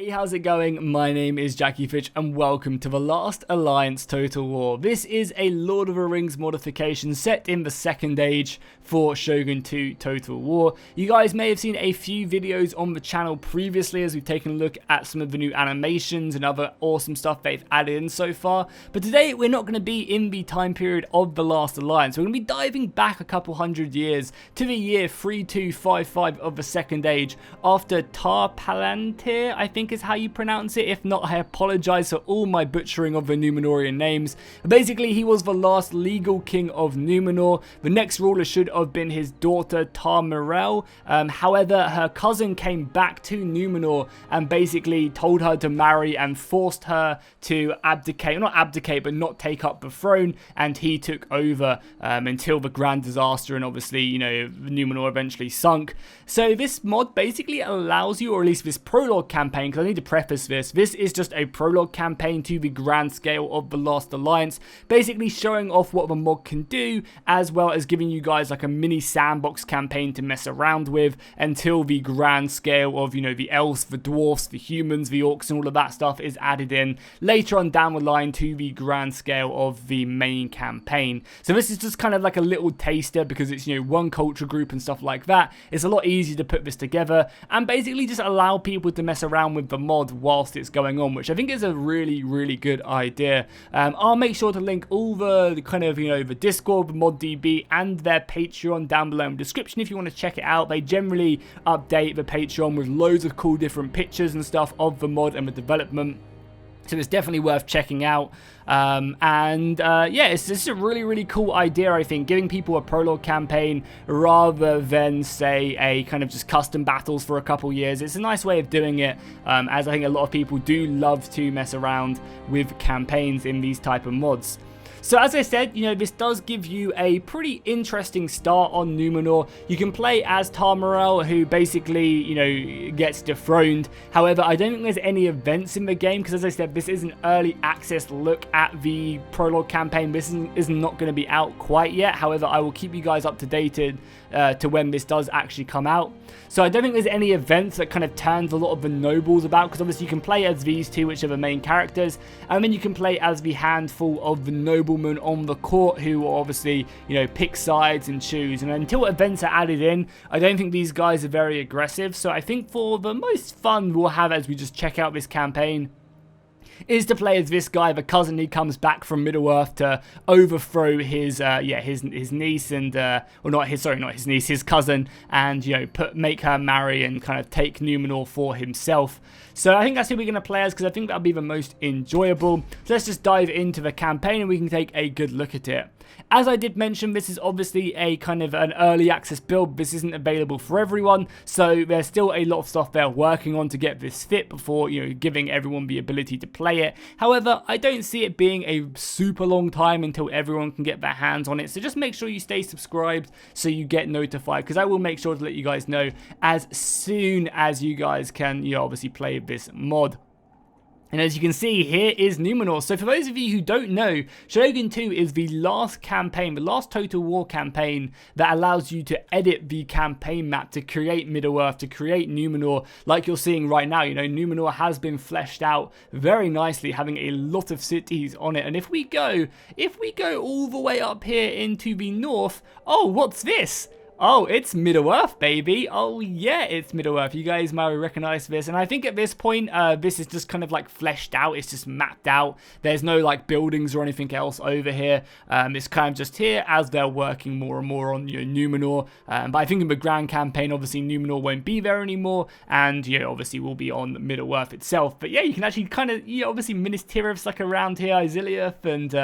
Hey, how's it going? My name is Jackie Fitch and welcome to the Last Alliance Total War. This is a Lord of the Rings modification set in the Second Age for Shogun 2 Total War. You guys may have seen a few videos on the channel previously as we've taken a look at some of the new animations and other awesome stuff they've added in so far. But today we're not going to be in the time period of the Last Alliance. We're going to be diving back a couple hundred years to the year 3255 of the Second Age after Palantir, I think is how you pronounce it. If not, I apologize for all my butchering of the Númenorian names. But basically, he was the last legal king of Númenor. The next ruler should have been his daughter Tarmarel. However, her cousin came back to Númenor and basically told her to marry and forced her to abdicate, not abdicate, but not take up the throne, and he took over until the Grand Disaster, and obviously, you know, Númenor eventually sunk. So this mod basically allows you, or at least this prologue campaign, because I need to preface this is just a prologue campaign to the grand scale of the Last Alliance, basically showing off what the mod can do, as well as giving you guys like a mini sandbox campaign to mess around with until the grand scale of, you know, the elves, the dwarfs, the humans, the orcs, and all of that stuff is added in later on down the line to the grand scale of the main campaign. So this is just kind of like a little taster because it's, you know, one culture group and stuff like that. It's a lot easier to put this together and basically just allow people to mess around with the mod whilst it's going on, which I think is a really good idea. I'll make sure to link all the kind of, you know, the Discord, the ModDB, and their Patreon down below in the description if you want to check it out. They generally update the Patreon with loads of cool different pictures and stuff of the mod and the development. So it's definitely worth checking out. Yeah, it's just a really cool idea, I think, giving people a prologue campaign rather than, say, a kind of just custom battles for a couple years. It's a nice way of doing it, as I think a lot of people do love to mess around with campaigns in these type of mods. So as I said, you know, this does give you a pretty interesting start on Númenor. You can play as Tarmarel, who basically, you know, gets dethroned. However, I don't think there's any events in the game because, as I said, this is an early access look at the prologue campaign. This is not going to be out quite yet. However, I will keep you guys up to date to when this does actually come out. So I don't think there's any events that kind of turns a lot of the nobles about, because obviously you can play as these two, which are the main characters, and then you can play as the handful of the noblemen on the court who will obviously, you know, pick sides and choose. And until events are added in, I don't think these guys are very aggressive. So I think for the most fun we'll have as we just check out this campaign is to play as this guy, the cousin. He comes back from Middle-earth to overthrow his niece and his cousin, and, you know, make her marry and kind of take Númenor for himself. So I think that's who we're going to play as, because I think that'll be the most enjoyable. So let's just dive into the campaign and we can take a good look at it. As I did mention, this is obviously a kind of an early access build. This isn't available for everyone, so there's still a lot of stuff they're working on to get this fit before, you know, giving everyone the ability to play it. However, I don't see it being a super long time until everyone can get their hands on it, so just make sure you stay subscribed so you get notified, because I will make sure to let you guys know as soon as you guys can, you know, obviously play this mod. And as you can see, here is Númenor. So for those of you who don't know, Shogun 2 is the last campaign, the last Total War campaign that allows you to edit the campaign map to create Middle-earth, to create Númenor, like you're seeing right now. You know, Númenor has been fleshed out very nicely, having a lot of cities on it. And if we go all the way up here into the north, oh, what's this? Oh, it's Middle-earth, baby. Oh, yeah, it's Middle-earth. You guys might recognize this. And I think at this point, this is just kind of like fleshed out. It's just mapped out. There's no like buildings or anything else over here. It's kind of just here as they're working more and more on, you know, Númenor. But I think in the grand campaign, obviously, Númenor won't be there anymore. And, you know, obviously will be on Middle-earth itself. But yeah, you can actually kind of, you know, obviously Minas Tirith's like around here, Isiliath. And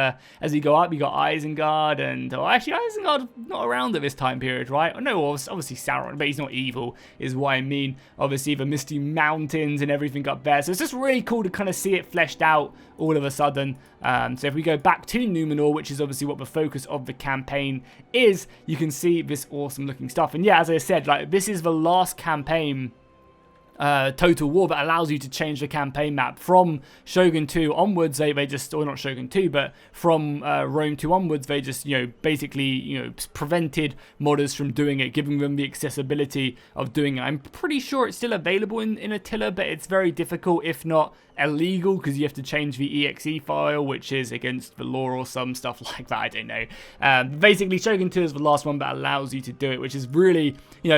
as you go up, you got Isengard. And, oh, actually, Isengard's not around at this time period, right? No, obviously Sauron, but he's not evil, is what I mean. Obviously, the Misty Mountains and everything up there. So it's just really cool to kind of see it fleshed out all of a sudden. So if we go back to Númenor, which is obviously what the focus of the campaign is, you can see this awesome looking stuff. And yeah, as I said, like, this is the last campaign Total War that allows you to change the campaign map from Shogun 2 onwards. They just, or not Shogun 2, but from Rome 2 onwards, they just, basically, prevented modders from doing it, giving them the accessibility of doing it. I'm pretty sure it's still available in Attila, but it's very difficult, if not illegal, because you have to change the exe file, which is against the law or some stuff like that. I don't know. Basically, Shogun 2 is the last one that allows you to do it, which is really,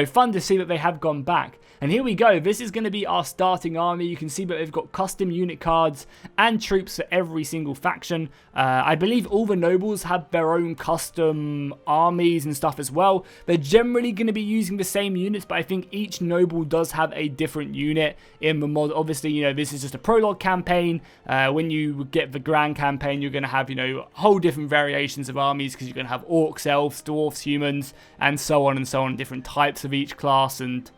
fun to see that they have gone back. And here we go. This is going to be our starting army. You can see that they've got custom unit cards and troops for every single faction. I believe all the nobles have their own custom armies and stuff as well. They're generally going to be using the same units, but I think each noble does have a different unit in the mod. Obviously, this is just a prologue campaign. When you get the grand campaign, you're going to have, whole different variations of armies, because you're going to have orcs, elves, dwarfs, humans, and so on, different types of each class and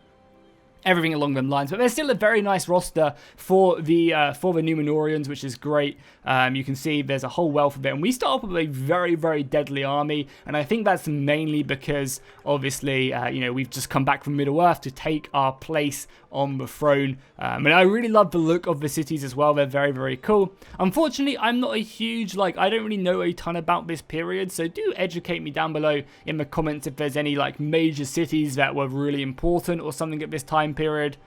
everything along them lines. But there's still a very nice roster for the Númenorians, which is great. You can see there's a whole wealth of it, and we start off with a very, very deadly army, and I think that's mainly because obviously we've just come back from Middle Earth to take our place on the throne, and I really love the look of the cities as well. They're very, very cool. Unfortunately, I'm not a huge, I don't really know a ton about this period, so do educate me down below in the comments if there's any major cities that were really important or something at this time period.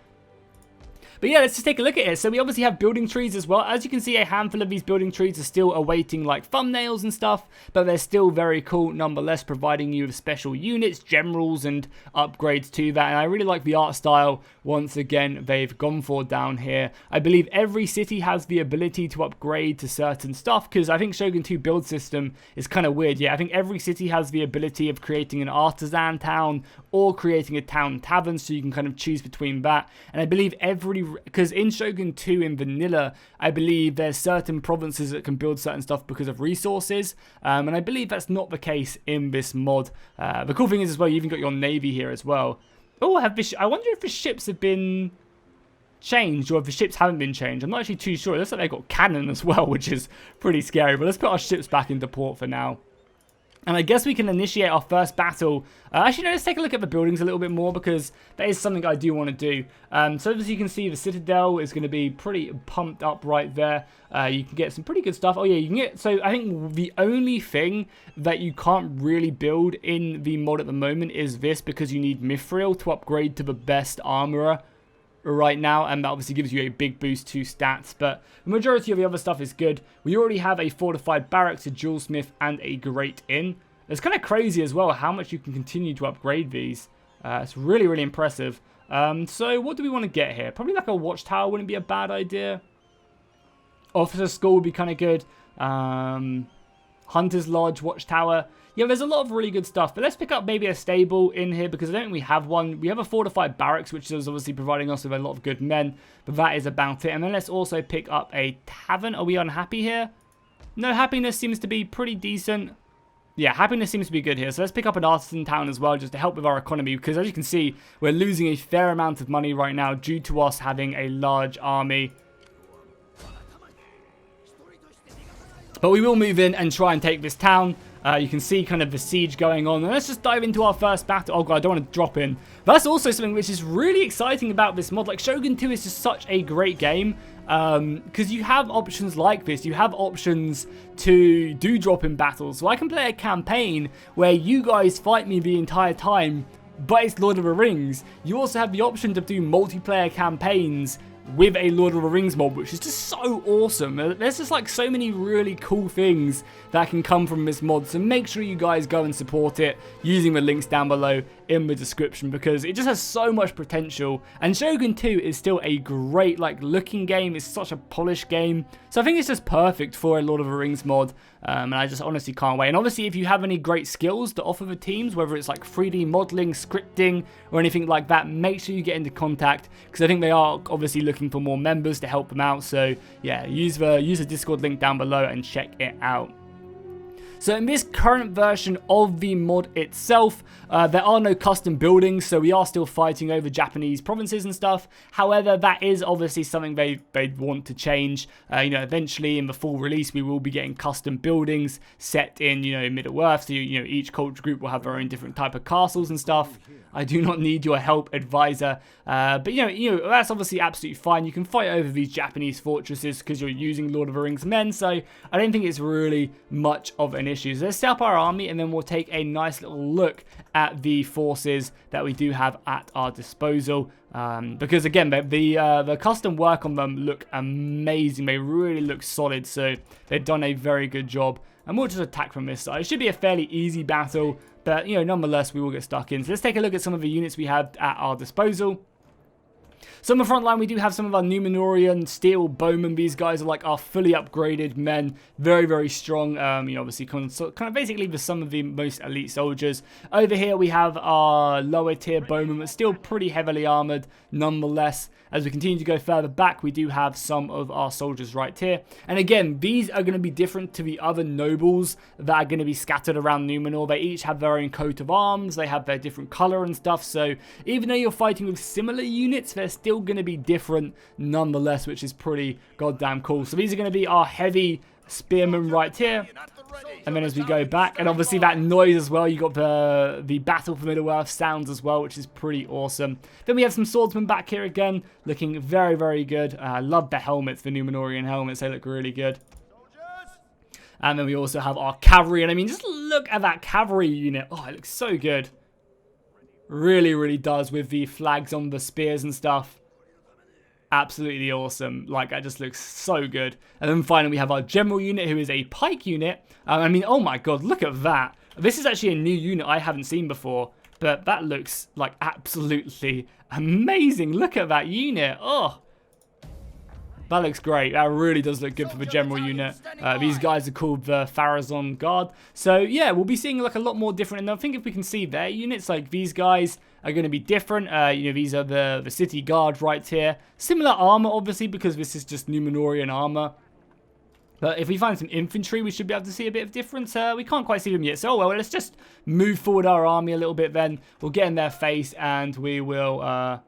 But yeah, let's just take a look at it. So we obviously have building trees as well. As you can see, a handful of these building trees are still awaiting thumbnails and stuff, but they're still very cool nonetheless, providing you with special units, generals, and upgrades to that. And I really like the art style once again they've gone for down here. I believe every city has the ability to upgrade to certain stuff, because I think Shogun 2 build system is kind of weird. Yeah, I think every city has the ability of creating an artisan town or creating a town tavern, so you can kind of choose between that. And I believe because in Shogun 2 in vanilla, I believe there's certain provinces that can build certain stuff because of resources, and I believe that's not the case in this mod. The cool thing is as well, you even got your navy here as well. Oh, I wonder if the ships have been changed or if the ships haven't been changed. I'm not actually too sure. It looks like they've got cannon as well, which is pretty scary, but let's put our ships back into port for now. And I guess we can initiate our first battle. Actually, no, let's take a look at the buildings a little bit more, because that is something I do want to do. So as you can see, the Citadel is going to be pretty pumped up right there. You can get some pretty good stuff. Oh yeah, you can get... So I think the only thing that you can't really build in the mod at the moment is this, because you need Mithril to upgrade to the best armorer right now, and that obviously gives you a big boost to stats, but the majority of the other stuff is good. We already have a fortified barracks, a jewelsmith, and a great inn. It's kind of crazy as well how much you can continue to upgrade these. It's really, really impressive. So what do we want to get here? Probably a watchtower wouldn't be a bad idea. Officer school would be kind of good. Hunter's lodge, watchtower. Yeah, there's a lot of really good stuff, but let's pick up maybe a stable in here, because I don't think we have one. We have a fortified barracks, which is obviously providing us with a lot of good men, but that is about it. And then let's also pick up a tavern. Are we unhappy here? No, happiness seems to be pretty decent. Yeah, happiness seems to be good here. So let's pick up an artisan town as well, just to help with our economy, because as you can see, we're losing a fair amount of money right now due to us having a large army. But we will move in and try and take this town. You can see kind of the siege going on. And let's just dive into our first battle. Oh god, I don't want to drop in. That's also something which is really exciting about this mod. Shogun 2 is just such a great game. Because you have options like this. You have options to do drop-in battles. So I can play a campaign where you guys fight me the entire time, but it's Lord of the Rings. You also have the option to do multiplayer campaigns with a Lord of the Rings mod, which is just so awesome. There's just so many really cool things that can come from this mod, so make sure you guys go and support it using the links down below in the description, because it just has so much potential. And Shogun 2 is still a great looking game. It's such a polished game, so I think it's just perfect for a Lord of the Rings mod, and I just honestly can't wait. And obviously, if you have any great skills to offer the teams, whether it's 3D modeling, scripting, or anything like that, make sure you get into contact, because I think they are obviously looking for more members to help them out. So yeah, use the Discord link down below and check it out. So in this current version of the mod itself, there are no custom buildings, so we are still fighting over Japanese provinces and stuff. However, that is obviously something they want to change. Eventually in the full release, we will be getting custom buildings set in, Middle-earth. So, each culture group will have their own different type of castles and stuff. I do not need your help, advisor. But, that's obviously absolutely fine. You can fight over these Japanese fortresses because you're using Lord of the Rings men, so I don't think it's really much of an issue. So let's set up our army, and then we'll take a nice little look at the forces that we do have at our disposal. Because again, the custom work on them look amazing. They really look solid, so they've done a very good job. And we'll just attack from this side. It should be a fairly easy battle, but nonetheless, we will get stuck in. So let's take a look at some of the units we have at our disposal. So on the front line, we do have some of our Númenorian steel bowmen. These guys are like our fully upgraded men. Very, very strong. Obviously kind of basically for some of the most elite soldiers. Over here, we have our lower tier bowmen, but still pretty heavily armored nonetheless. As we continue to go further back, we do have some of our soldiers right here. And again, these are going to be different to the other nobles that are going to be scattered around Númenor. They each have their own coat of arms. They have their different color and stuff. So even though you're fighting with similar units, they're still going to be different nonetheless, which is pretty goddamn cool. So these are going to be our heavy spearmen right here. And then as we go back, and obviously that noise as well, you got the Battle for Middle-earth sounds as well, which is pretty awesome. Then we have some swordsmen back here again, looking very, very good. I love the helmets, the Númenorian helmets, they look really good. And then we also have our cavalry, and I mean, just look at that cavalry unit. Oh, it looks so good. Really, really does, with the flags on the spears and stuff. Absolutely awesome. Like, that just looks so good. And then finally we have our general unit, who is a pike unit. I mean, oh my god, look at that. This is actually a new unit I haven't seen before, but that looks like absolutely amazing. Look at that unit. Oh, that looks great. That really does look good for the general unit. These guys are called the Pharazon Guard. So yeah, we'll be seeing like a lot more different. And I think if we can see their units, like these guys are going to be different. These are the city guard right here. Similar armor, obviously, because this is just Númenorian armor. But if we find some infantry, we should be able to see a bit of difference. We can't quite see them yet. So, well, let's just move forward our army a little bit then. We'll get in their face and we will...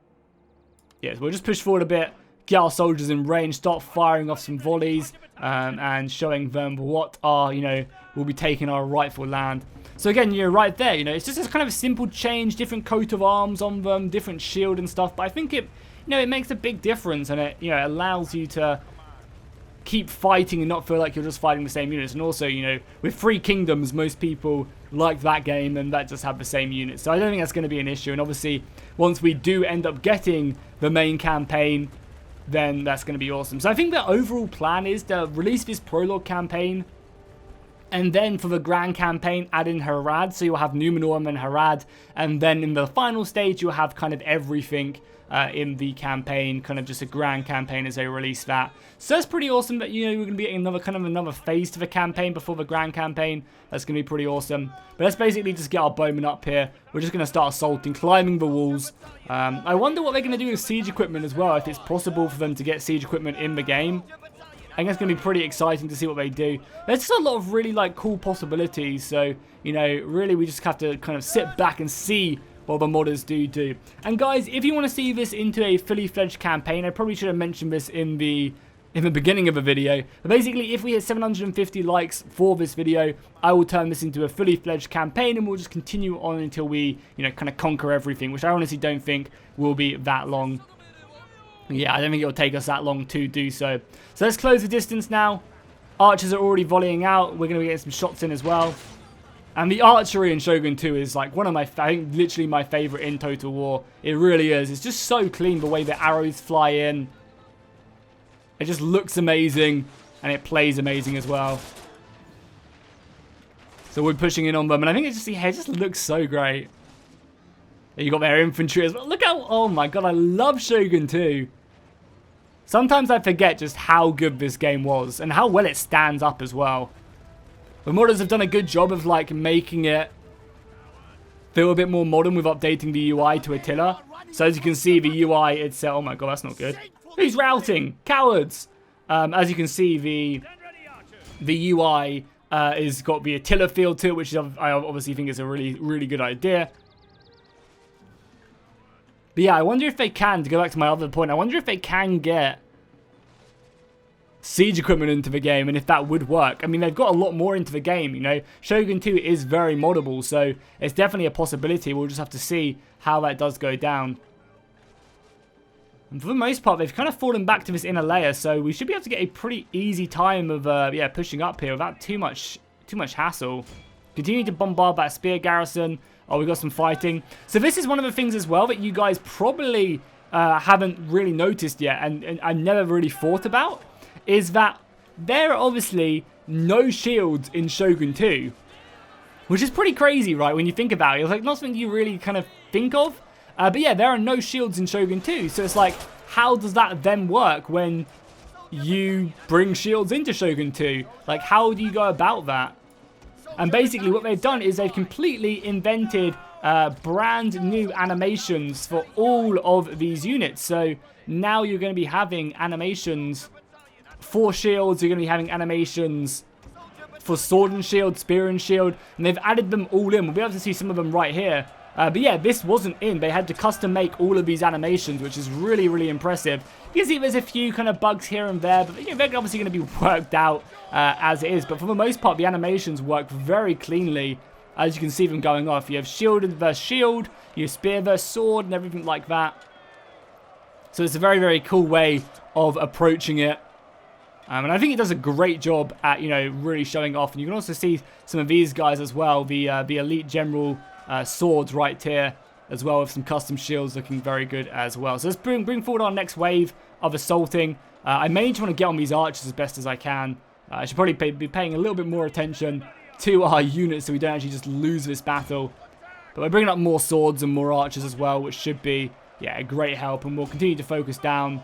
yes, we'll just push forward a bit. Get our soldiers in range, start firing off some volleys, and showing them what are, we'll be taking our rightful land. So again, right there, it's just a kind of a simple change, different coat of arms on them, different shield and stuff. But I think it, it makes a big difference, and it, allows you to keep fighting and not feel like you're just fighting the same units. And also, with 3 kingdoms, most people like that game and that just have the same units. So I don't think that's going to be an issue. And obviously, once we do end up getting the main campaign, then that's going to be awesome. So I think the overall plan is to release this prologue campaign, and then for the grand campaign, add in Harad. So you'll have Númenor and Harad, and then in the final stage, you'll have kind of everything in the campaign, kind of just a grand campaign as they release that. So that's pretty awesome that, we're going to be getting another phase to the campaign before the grand campaign. That's going to be pretty awesome. But let's basically just get our bowmen up here. We're just going to start assaulting, climbing the walls. I wonder what they're going to do with siege equipment as well, if it's possible for them to get siege equipment in the game. I think it's going to be pretty exciting to see what they do. There's just a lot of really cool possibilities. So, really we just have to kind of sit back and see what the modders do. And guys, if you want to see this into a fully fledged campaign, I probably should have mentioned this in the beginning of the video. But basically, if we hit 750 likes for this video, I will turn this into a fully fledged campaign, and we'll just continue on until we, kind of conquer everything, which I honestly don't think will be that long. Yeah, I don't think it'll take us that long to do so. So let's close the distance now. Archers are already volleying out. We're going to be getting some shots in as well. And the archery in Shogun 2 is like one of my, I think, literally my favorite in Total War. It really is. It's just so clean, the way the arrows fly in. It just looks amazing, and it plays amazing as well. So we're pushing in on them, and I think it just looks so great. You got their infantry as well. Look how, oh my god, I love Shogun 2. Sometimes I forget just how good this game was, and how well it stands up as well. The modders have done a good job of making it feel a bit more modern with updating the UI to Attila. So as you can see, the UI itself, oh my god, that's not good. Who's routing? Cowards! As you can see, the UI is got the Attila field to it, which I obviously think is a really, really good idea. But yeah, I wonder if they can, to go back to my other point, I wonder if they can get siege equipment into the game and if that would work. I mean, they've got a lot more into the game, you know. Shogun 2 is very moddable, so it's definitely a possibility. We'll just have to see how that does go down. And for the most part, they've kind of fallen back to this inner layer, so we should be able to get a pretty easy time of yeah, pushing up here without too much hassle. Continue to bombard that spear garrison. Oh, we got some fighting. So this is one of the things as well that you guys probably haven't really noticed yet, and I never really thought about, is that there are obviously no shields in Shogun 2. Which is pretty crazy, right, when you think about it. It's like not something you really kind of think of. But yeah, there are no shields in Shogun 2. So it's like, how does that then work when you bring shields into Shogun 2? Like, how do you go about that? And basically what they've done is they've completely invented brand new animations for all of these units. So now you're going to be having animations for shields, you're going to be having animations for sword and shield, spear and shield, and they've added them all in. We'll be able to see some of them right here. But yeah, this wasn't in. They had to custom make all of these animations, which is really, really impressive. You can see there's a few kind of bugs here and there, but you know, they're obviously going to be worked out as it is. But for the most part, the animations work very cleanly, as you can see them going off. You have shield versus shield, you have spear versus sword, and everything like that. So it's a very, very cool way of approaching it. And I think it does a great job at, you know, really showing off. And you can also see some of these guys as well, the elite general swords right here, as well, with some custom shields looking very good as well. So let's bring forward our next wave of assaulting. I mainly just want to get on these archers as best as I can. I should probably be paying a little bit more attention to our units so we don't actually just lose this battle. But we're bringing up more swords and more archers as well, which should be, yeah, a great help. And we'll continue to focus down.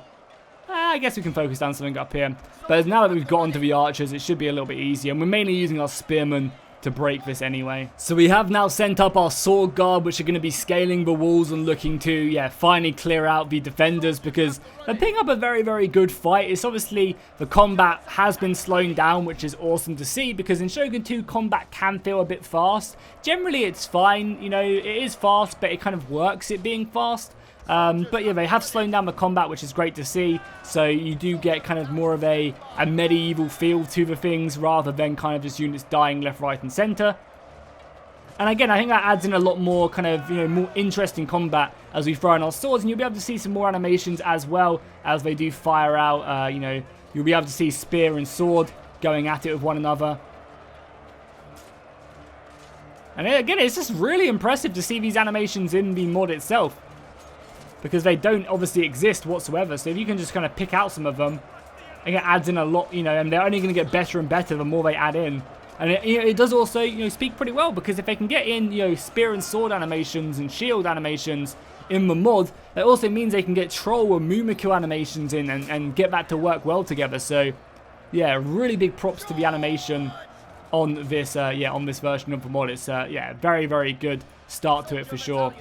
I guess we can focus down something up here. But now that we've got onto the archers, it should be a little bit easier. And we're mainly using our spearmen to break this anyway. So we have now sent up our sword guard, which are going to be scaling the walls and looking to, yeah, finally clear out the defenders, because they're picking up a very, very good fight. It's obviously, the combat has been slowing down, which is awesome to see, because in Shogun 2, combat can feel a bit fast. Generally, it's fine, you know, it is fast, but it kind of works it being fast. But yeah, they have slowed down the combat, which is great to see. So you do get kind of more of a medieval feel to the things, rather than kind of just units dying left, right, and center. And again, I think that adds in a lot more kind of, you know, more interesting combat as we throw in our swords. And you'll be able to see some more animations as well as they do fire out. You know, you'll be able to see spear and sword going at it with one another. And again, it's just really impressive to see these animations in the mod itself, because they don't obviously exist whatsoever. So if you can just kind of pick out some of them, it adds in a lot, you know, and they're only going to get better and better the more they add in. And it does also, you know, speak pretty well, because if they can get in, you know, spear and sword animations and shield animations in the mod, that also means they can get troll or Mumiku animations in and get that to work well together. So yeah, really big props to the animation on this, yeah, on this version of the mod. It's, yeah, very, very good start to it for sure.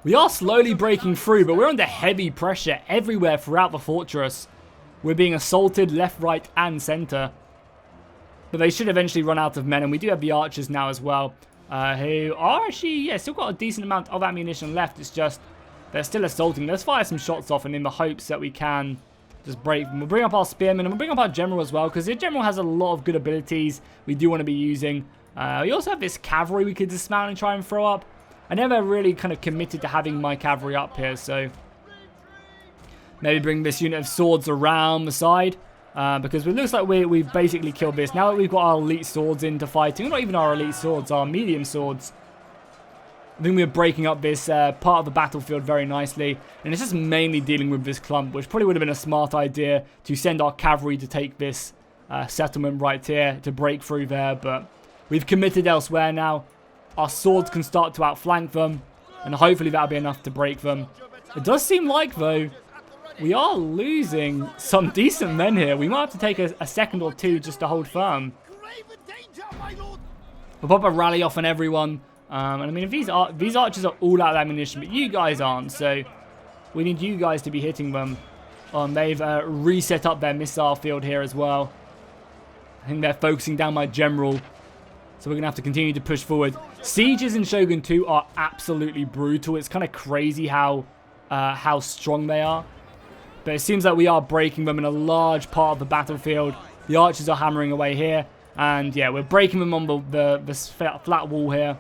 We are slowly breaking through, but we're under heavy pressure everywhere throughout the fortress. We're being assaulted left, right, and center. But they should eventually run out of men, and we do have the archers now as well, who are actually, yeah, still got a decent amount of ammunition left. It's just, they're still assaulting. Let's fire some shots off, and in the hopes that we can just break them. We'll bring up our spearmen, and we'll bring up our general as well, because the general has a lot of good abilities we do want to be using. We also have this cavalry we could dismount and try and throw up. I never really kind of committed to having my cavalry up here, so maybe bring this unit of swords around the side, because it looks like we've basically killed this. Now that we've got our elite swords into fighting, not even our elite swords, our medium swords, I think we're breaking up this part of the battlefield very nicely, and it's just mainly dealing with this clump, which probably would have been a smart idea to send our cavalry to take this settlement right here, to break through there, but we've committed elsewhere now. Our swords can start to outflank them, and hopefully that'll be enough to break them. It does seem like, though, we are losing some decent men here. We might have to take a second or two just to hold firm. We'll pop a rally off on everyone. And I mean, if these archers are all out of ammunition, but you guys aren't, so we need you guys to be hitting them. They've reset up their missile field here as well. think they're focusing down my general. So we're going to have to continue to push forward. Sieges in Shogun 2 are absolutely brutal. It's kind of crazy how strong they are. But it seems like we are breaking them in a large part of the battlefield. The archers are hammering away here. And yeah, we're breaking them on the flat wall here.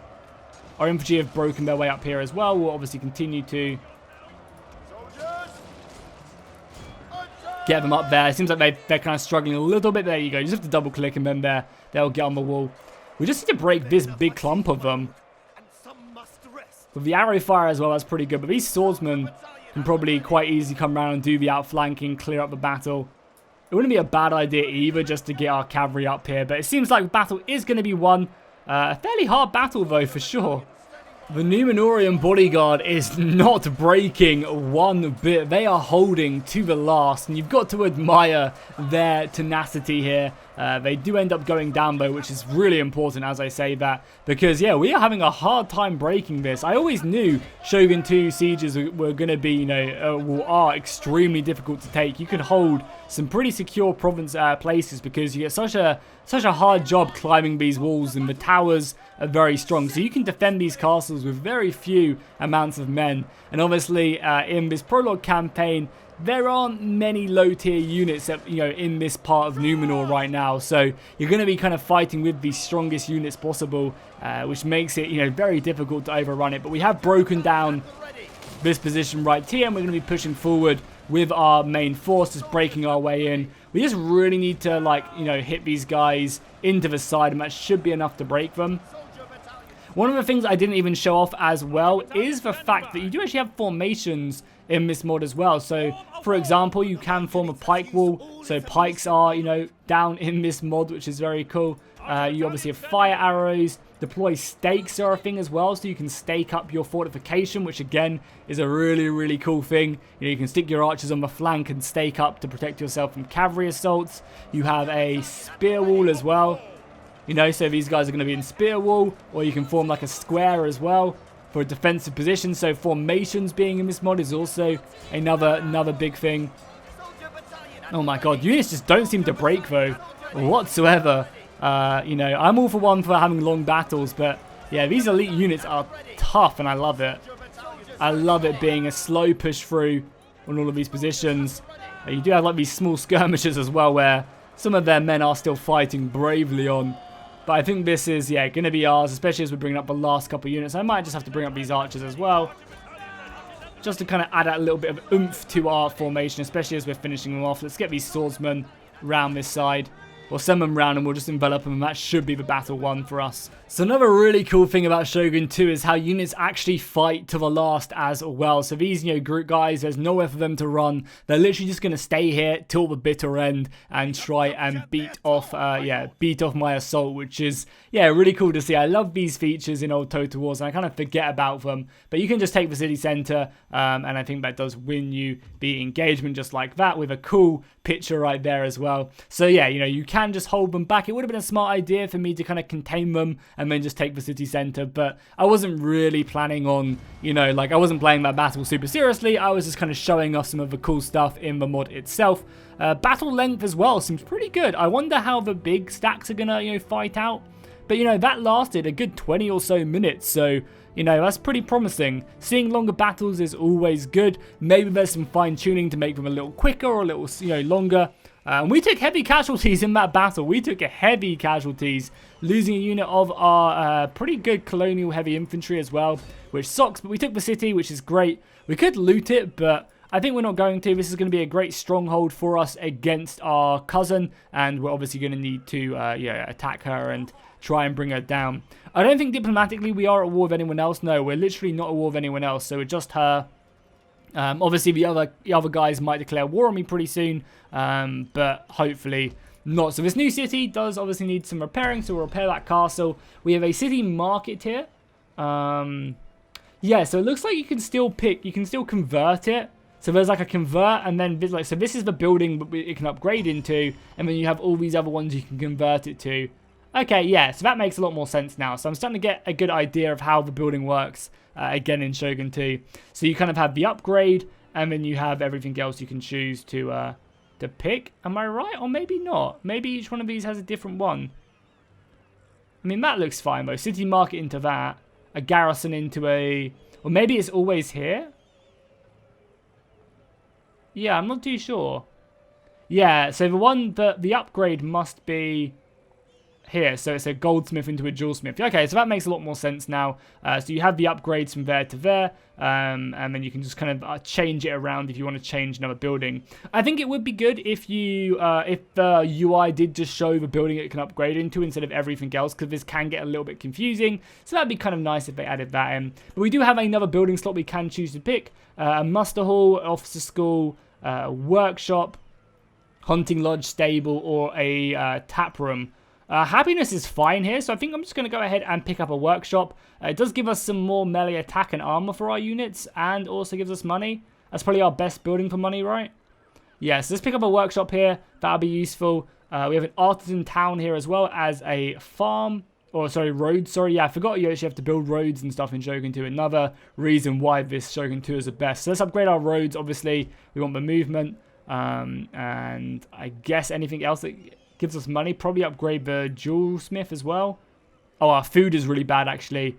Our infantry have broken their way up here as well. We'll obviously continue to get them up there. It seems like they're kind of struggling a little bit. There you go. You just have to double click and then they'll get on the wall. We just need to break this big clump of them. With the arrow fire as well, that's pretty good. But these swordsmen can probably quite easily come around and do the outflanking, clear up the battle. It wouldn't be a bad idea either just to get our cavalry up here. But it seems like the battle is going to be won. A fairly hard battle though, for sure. The Númenorian bodyguard is not breaking one bit. They are holding to the last, and you've got to admire their tenacity here. They do end up going down though, which is really important as I say that, because yeah, we are having a hard time breaking this. I always knew Shogun 2 sieges were going to be, you know, are extremely difficult to take. You can hold some pretty secure province places because you get such a hard job climbing these walls, and the towers are very strong, so you can defend these castles with very few amounts of men. And obviously in this prologue campaign there aren't many low tier units that, you know, in this part of Númenor right now, so you're going to be kind of fighting with the strongest units possible, which makes it, you know, very difficult to overrun it. But we have broken down this position right here, and we're going to be pushing forward with our main force, just breaking our way in. We just really need to, like, you know, hit these guys into the side, and that should be enough to break them. One of the things I didn't even show off as well is the fact that you do actually have formations in this mod as well. So, for example, you can form a pike wall. So pikes are, you know, down in this mod, which is very cool. You obviously have fire arrows. Deploy stakes are a thing as well, so you can stake up your fortification, which again is a really cool thing. You know, you can stick your archers on the flank and stake up to protect yourself from cavalry assaults. You have a spear wall as well. You know, so these guys are going to be in spear wall, or you can form like a square as well for a defensive position. So formations being in this mod is also another big thing. Oh my god, units just don't seem to break though whatsoever. You know, I'm all for one for having long battles, but yeah, these elite units are tough and I love it. I love it being a slow push through on all of these positions. You do have like these small skirmishes as well where some of their men are still fighting bravely on. But I think this is, yeah, going to be ours, especially as we're bringing up the last couple of units. I might just have to bring up these archers as well, just to kind of add a little bit of oomph to our formation, especially as we're finishing them off. Let's get these swordsmen round this side. We'll send them round and we'll just envelop them, and that should be the battle won for us. So another really cool thing about Shogun 2 is how units actually fight to the last as well. So these, you know, group guys, there's nowhere for them to run. They're literally just going to stay here till the bitter end and try and beat off my assault, which is, yeah, really cool to see. I love these features in old Total Wars, and I kind of forget about them. But you can just take the city center, and I think that does win you the engagement just like that, with a cool picture right there as well. So yeah, you know, you can just hold them back. It would have been a smart idea for me to kind of contain them and then just take the city center, but I wasn't really planning on, you know, like I wasn't playing that battle super seriously. I was just kind of showing off some of the cool stuff in the mod itself. Battle length as well seems pretty good. I wonder how the big stacks are gonna, you know, fight out, but you know, that lasted a good 20 or so minutes, so you know, that's pretty promising. Seeing longer battles is always good. Maybe there's some fine tuning to make them a little quicker or a little, you know, longer. We took heavy casualties in that battle. We took heavy casualties, losing a unit of our pretty good colonial heavy infantry as well, which sucks, but we took the city, which is great. We could loot it, but I think we're not going to. This is going to be a great stronghold for us against our cousin, and we're obviously going to need to attack her and try and bring her down. I don't think diplomatically we are at war with anyone else. No, we're literally not at war with anyone else, so we're just her. Obviously the other guys might declare war on me pretty soon, but hopefully not. So this new city does obviously need some repairing, so we'll repair that castle. We have a city market here. Yeah, so it looks like you can still convert it. So there's like a convert, and then like, so this is the building that it can upgrade into, and then you have all these other ones you can convert it to. Okay, yeah, so that makes a lot more sense now. So I'm starting to get a good idea of how the building works again in Shogun 2. So you kind of have the upgrade, and then you have everything else you can choose to to pick. Am I right? Or maybe not. Maybe each one of these has a different one. I mean, that looks fine, though. City market into that. A garrison into a... Or maybe it's always here? Yeah, I'm not too sure. Yeah, so the upgrade must be here. So it's a goldsmith into a jewelsmith. Okay, so that makes a lot more sense now. So you have the upgrades from there to there. And then you can just kind of change it around if you want to change another building. I think it would be good if you, if the UI did just show the building it can upgrade into instead of everything else, because this can get a little bit confusing. So that'd be kind of nice if they added that in. But we do have another building slot we can choose to pick. A muster hall, officer school, workshop, hunting lodge, stable, or a tap room. Happiness is fine here, so I think I'm just going to go ahead and pick up a workshop. It does give us some more melee attack and armor for our units, and also gives us money. That's probably our best building for money, right? Yeah, so let's pick up a workshop here. That'll be useful. We have an artisan town here as well as a farm. Or, sorry, roads. Sorry, yeah, I forgot you actually have to build roads and stuff in Shogun 2. Another reason why this Shogun 2 is the best. So let's upgrade our roads, obviously. We want the movement. And I guess anything else that gives us money. Probably upgrade the jewelsmith as well. Oh, our food is really bad, actually.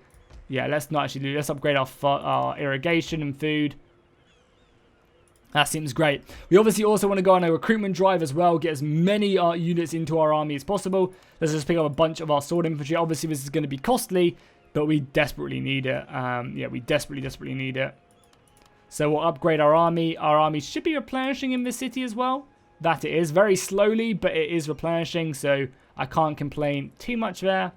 Yeah, let's not actually do. Let's upgrade our irrigation and food. That seems great. We obviously also want to go on a recruitment drive as well. Get as many units into our army as possible. Let's just pick up a bunch of our sword infantry. Obviously, this is going to be costly, but we desperately need it. Yeah, we desperately need it. So we'll upgrade our army. Our army should be replenishing in this city as well. That it is. Very slowly, but it is replenishing, so I can't complain too much there.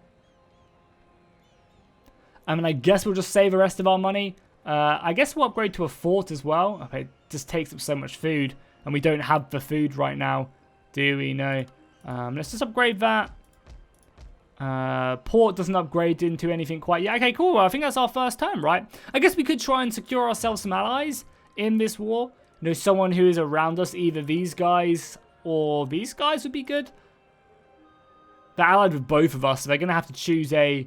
I mean, I guess we'll just save the rest of our money. I guess we'll upgrade to a fort as well. Okay, it just takes up so much food, and we don't have the food right now, do we? No. Let's just upgrade that. Port doesn't upgrade into anything quite yet. Okay, cool. Well, I think that's our first turn, right? I guess we could try and secure ourselves some allies in this war. You know, someone who is around us, either these guys or these guys would be good. They're allied with both of us, so they're going to have to choose an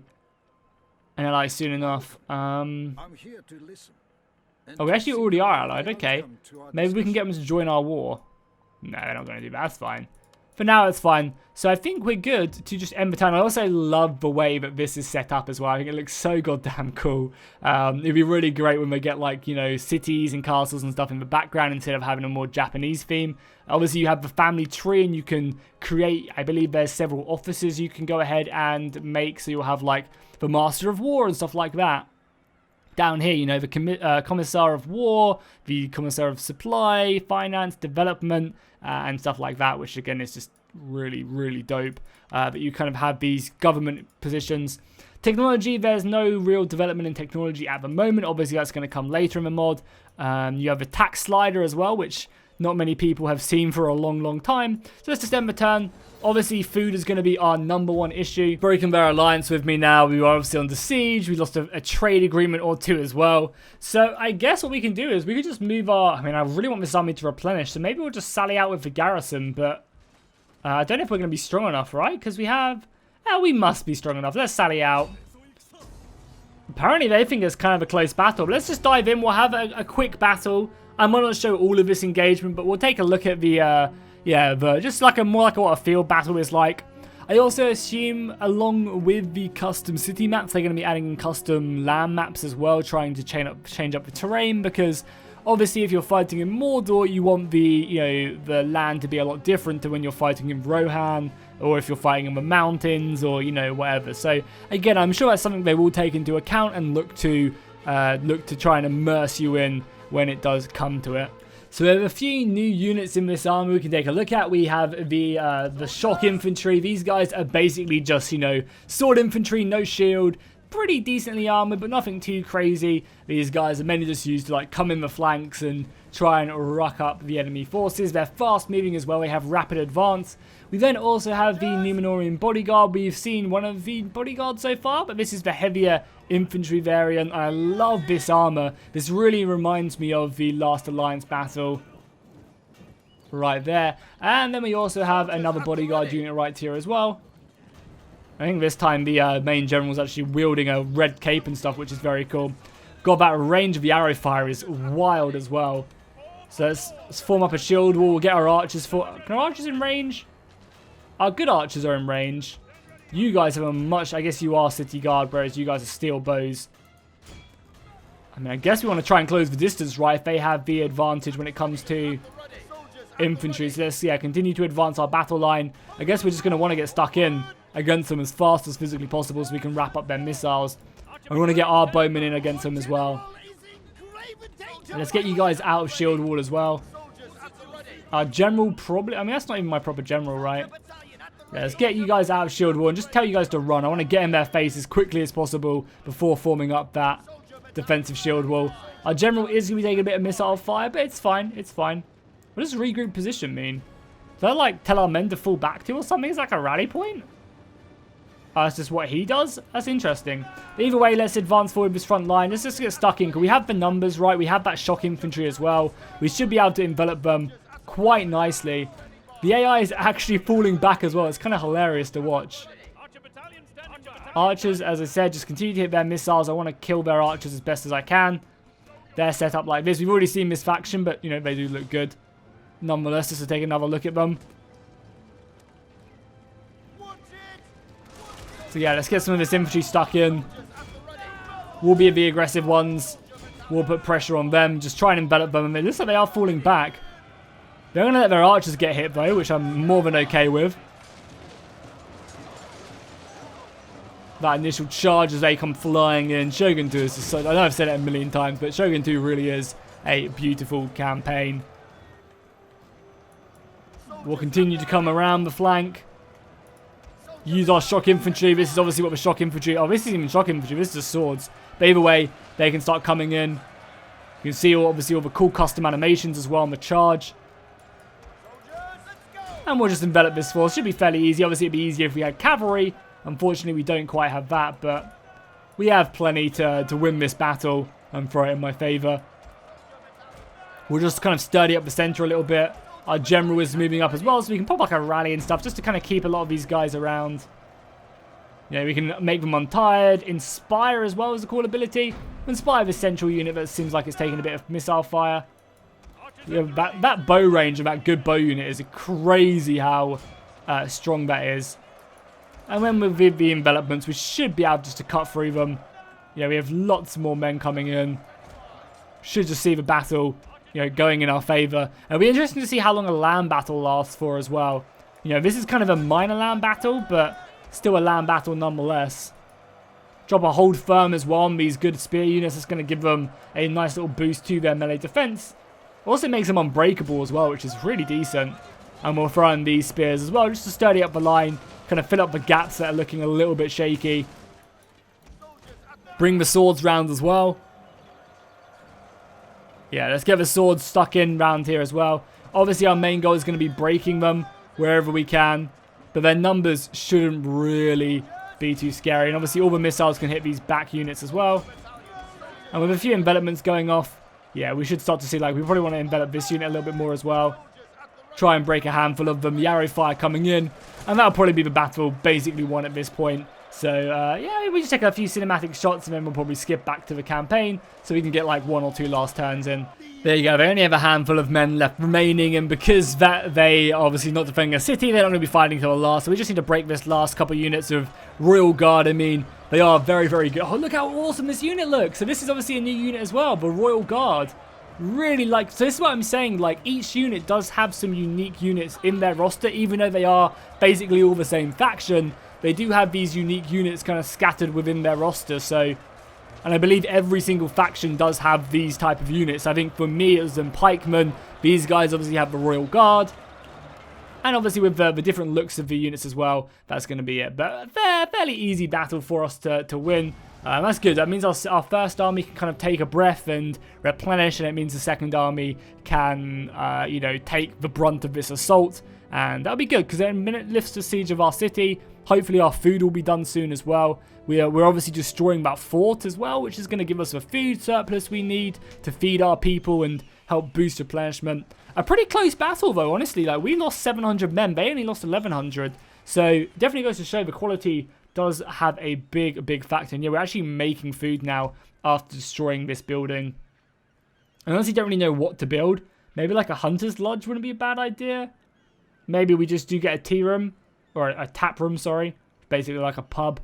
ally soon enough. I'm here to listen. Oh, we actually already are allied. Okay. Maybe we can get them to join our war. No, they're not going to do that. That's fine. For now, it's fine. So I think we're good to just end the turn. I also love the way that this is set up as well. I think it looks so goddamn cool. It'd be really great when we get, like, you know, cities and castles and stuff in the background instead of having a more Japanese theme. Obviously, you have the family tree and you can create, I believe there's several officers you can go ahead and make. So you'll have, like, the Master of War and stuff like that. Down here, you know, the Commissar of War, the Commissar of Supply, Finance, Development, and stuff like that, which again is just really dope. But you kind of have these government positions. Technology, there's no real development in technology at the moment. Obviously, that's going to come later in the mod. You have a tax slider as well, which not many people have seen for a long time. So let's just end the turn. Obviously, food is going to be our #1 issue. Broken their alliance with me now. We were obviously under siege. We lost a trade agreement or two as well. So I guess what we can do is we could just move our... I mean, I really want this army to replenish. So maybe we'll just sally out with the garrison. But I don't know if we're going to be strong enough, right? Because we have... we must be strong enough. Let's sally out. Apparently, they think it's kind of a close battle. But let's just dive in. We'll have a quick battle. I might not show all of this engagement, but we'll take a look at the... just like more like what a field battle is like. I also assume along with the custom city maps, they're going to be adding custom land maps as well, trying to change up the terrain, because obviously if you're fighting in Mordor, you want the land to be a lot different to when you're fighting in Rohan, or if you're fighting in the mountains, or whatever. So again, I'm sure that's something they will take into account and look to try and immerse you in when it does come to it. So we have a few new units in this army we can take a look at. We have the shock infantry. These guys are basically just, sword infantry, no shield, pretty decently armored, but nothing too crazy. These guys are mainly just used to like come in the flanks and try and ruck up the enemy forces. They're fast moving as well. They have rapid advance. We then also have the Númenorian bodyguard. We've seen one of the bodyguards so far, but this is the heavier infantry variant. I love this armor. This really reminds me of the last Alliance battle right there. And then we also have another bodyguard unit right here as well. I think this time the main general is actually wielding a red cape and stuff, which is very cool. God, that range of the arrow fire is wild as well. So let's form up a shield wall. We'll get our archers for... Can our archers in range? Our good archers are in range. You guys have a much... I guess you are city guard, whereas you guys are steel bows. I mean, I guess we want to try and close the distance, right? If they have the advantage when it comes to infantry. So let's, yeah, continue to advance our battle line. I guess we're just going to want to get stuck in against them as fast as physically possible so we can wrap up their missiles. And we want to get our bowmen in against them as well. And let's get you guys out of shield wall as well. Our general probably... I mean, that's not even my proper general, right? Yeah, let's get you guys out of shield wall and just tell you guys to run. I want to get in their face as quickly as possible before forming up that defensive shield wall. Our general is going to be taking a bit of missile fire, but it's fine. It's fine. What does regroup position mean? Does that like tell our men to fall back to or something? Is that like a rally point? That's just what he does? That's interesting. But either way, let's advance forward this front line. Let's just get stuck in because we have the numbers, right? We have that shock infantry as well. We should be able to envelop them quite nicely. The AI is actually falling back as well. It's kind of hilarious to watch. Archers, as I said, just continue to hit their missiles. I want to kill their archers as best as I can. They're set up like this. We've already seen this faction, but, you know, they do look good. Nonetheless, just to take another look at them. So yeah, let's get some of this infantry stuck in. We'll be the aggressive ones. We'll put pressure on them. Just try and envelop them. And it looks like they are falling back. They're going to let their archers get hit though, which I'm more than okay with. That initial charge as they come flying in. Shogun 2 is just so... I know I've said it a million times, but Shogun 2 really is a beautiful campaign. We'll continue to come around the flank. Use our shock infantry. This is obviously what the shock infantry... Oh, this isn't even shock infantry. This is just swords. But either way, they can start coming in. You can see obviously all the cool custom animations as well on the charge. And we'll just envelop this force. Should be fairly easy. Obviously, it'd be easier if we had cavalry. Unfortunately, we don't quite have that, but we have plenty to win this battle and throw it in my favour. We'll just kind of sturdy up the centre a little bit. Our general is moving up as well, so we can pop like a rally and stuff just to kind of keep a lot of these guys around. You know, we can make them untired. Inspire as well as a cool ability. Inspire the central unit that seems like it's taking a bit of missile fire. Yeah, that bow range of that good bow unit is crazy how strong that is. And when with the envelopments, we should be able just to cut through them. Yeah, we have lots more men coming in. Should just see the battle, you know, going in our favour. It'll be interesting to see how long a land battle lasts for as well. You know, this is kind of a minor land battle, but still a land battle nonetheless. Drop a hold firm as well on these good spear units. That's going to give them a nice little boost to their melee defence. Also makes them unbreakable as well, which is really decent. And we'll throw in these spears as well, just to sturdy up the line. Kind of fill up the gaps that are looking a little bit shaky. Bring the swords round as well. Yeah, let's get the swords stuck in round here as well. Obviously, our main goal is going to be breaking them wherever we can. But their numbers shouldn't really be too scary. And obviously, all the missiles can hit these back units as well. And with a few envelopments going off, yeah, we should start to see, like, we probably want to envelop this unit a little bit more as well. Try and break a handful of them. Yarrow fire coming in. And that'll probably be the battle basically won at this point. So, yeah, we just take a few cinematic shots and then we'll probably skip back to the campaign so we can get like 1 or 2 last turns in. There you go. They only have a handful of men left remaining, and because they are obviously not defending a city, they're not going to be fighting till the last. So we just need to break this last couple units of Royal Guard. I mean, they are very, very good. Oh, look how awesome this unit looks. So this is obviously a new unit as well, the Royal Guard. Really like, so this is what I'm saying, like each unit does have some unique units in their roster, even though they are basically all the same faction. They do have these unique units kind of scattered within their roster. So, and I believe every single faction does have these type of units. I think for me it was the pikemen. These guys obviously have the Royal Guard, and obviously with the different looks of the units as well, that's going to be it. But a fairly easy battle for us to win. That's good. That means our first army can kind of take a breath and replenish, and it means the second army can, you know, take the brunt of this assault. And that'll be good because then it lifts the siege of our city. Hopefully our food will be done soon as well. We're obviously destroying that fort as well, which is going to give us a food surplus we need to feed our people and help boost replenishment. A pretty close battle though, honestly. Like, we lost 700 men. They only lost 1,100. So definitely goes to show the quality does have a big factor. And yeah, we're actually making food now after destroying this building. I honestly don't really know what to build, Maybe like a hunter's lodge wouldn't be a bad idea. Maybe we just do get a tea room, or a tap room, sorry. Basically like a pub.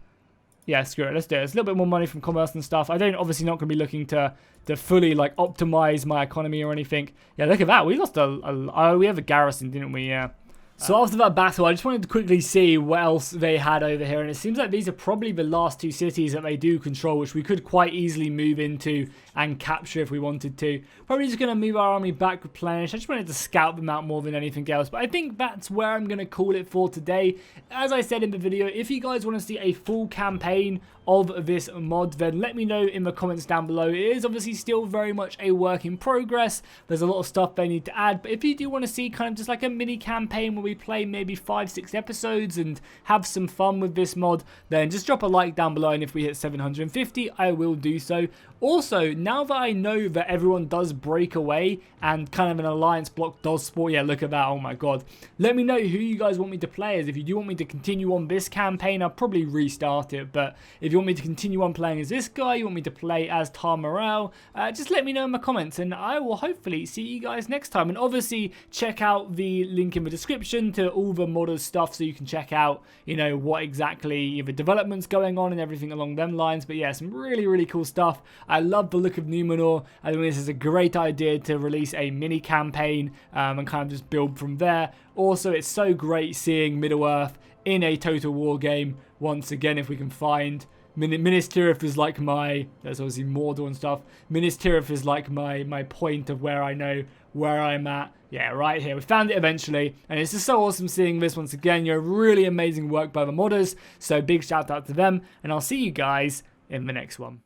Yeah, screw it. Let's do it. It's a little bit more money from commerce and stuff. I don't, obviously not going to be looking to fully like optimize my economy or anything. Yeah, look at that. We lost oh, we have a garrison, didn't we? Yeah. So after that battle, I just wanted to quickly see what else they had over here. And it seems like these are probably the last 2 cities that they do control, which we could quite easily move into and capture if we wanted to. Probably just going to move our army back replenished. I just wanted to scout them out more than anything else. But I think that's where I'm going to call it for today. As I said in the video, if you guys want to see a full campaign of this mod, then let me know in the comments down below. It is obviously still very much a work in progress. There's a lot of stuff they need to add. But if you do want to see kind of just like a mini campaign where we play maybe 5-6 episodes and have some fun with this mod, then just drop a like down below, and if we hit 750 I will do so. Also, now that I know that everyone does break away and kind of an alliance block does spawn, yeah, look at that, oh my god, let me know who you guys want me to play as. If you do want me to continue on this campaign, I'll probably restart it, but if you want me to continue on playing as this guy, you want me to play as Tar Morale, just let me know in the comments, and I will hopefully see you guys next time. And obviously check out the link in the description to all the modders stuff, so you can check out, you know, what exactly the development's going on and everything along them lines. But yeah, some really cool stuff. I love the look of Númenor. I think this is a great idea to release a mini campaign and kind of just build from there. Also, it's so great seeing Middle-earth in a Total War game once again. If we can find Minas Tirith is like my, there's obviously Mordor and stuff. Minas Tirith is like my point of where I know where I'm at. Yeah, right here. We found it eventually, and it's just so awesome seeing this once again. You're really amazing work by the modders, so big shout out to them, and I'll see you guys in the next one.